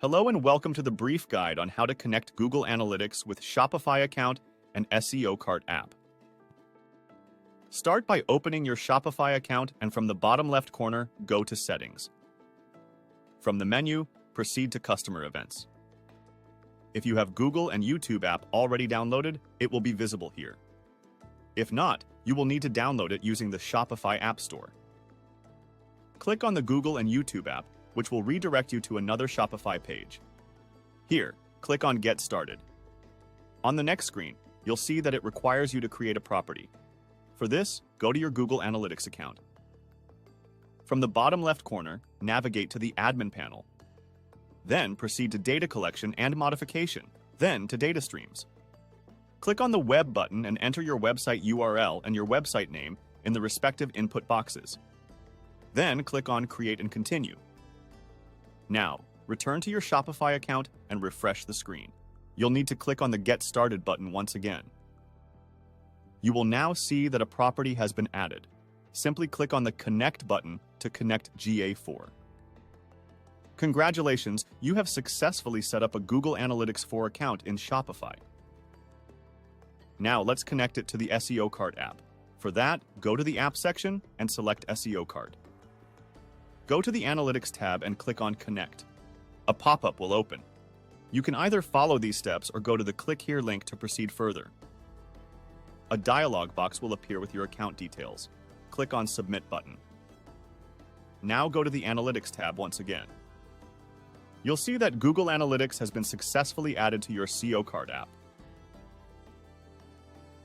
Hello and welcome to the brief guide on how to connect Google Analytics with Shopify account and SEOKart app. Start by opening your Shopify account and from the bottom left corner, go to Settings. From the menu, proceed to Customer Events. If you have Google and YouTube app already downloaded, it will be visible here. If not, you will need to download it using the Shopify App Store. Click on the Google and YouTube app, which will redirect you to another Shopify page. Here, click on Get Started. On the next screen, you'll see that it requires you to create a property. For this, go to your Google Analytics account. From the bottom left corner, navigate to the Admin panel. Then proceed to Data Collection and Modification, then to Data Streams. Click on the Web button and enter your website URL and your website name in the respective input boxes. Then click on Create and Continue. Now, return to your Shopify account and refresh the screen. You'll need to click on the Get Started button once again. You will now see that a property has been added. Simply click on the Connect button to connect GA4. Congratulations, you have successfully set up a Google Analytics 4 account in Shopify. Now let's connect it to the SEOKart app. For that, go to the App section and select SEOKart. Go to the Analytics tab and click on Connect. A pop-up will open. You can either follow these steps or go to the Click Here link to proceed further. A dialog box will appear with your account details. Click on Submit button. Now go to the Analytics tab once again. You'll see that Google Analytics has been successfully added to your SEOKart app.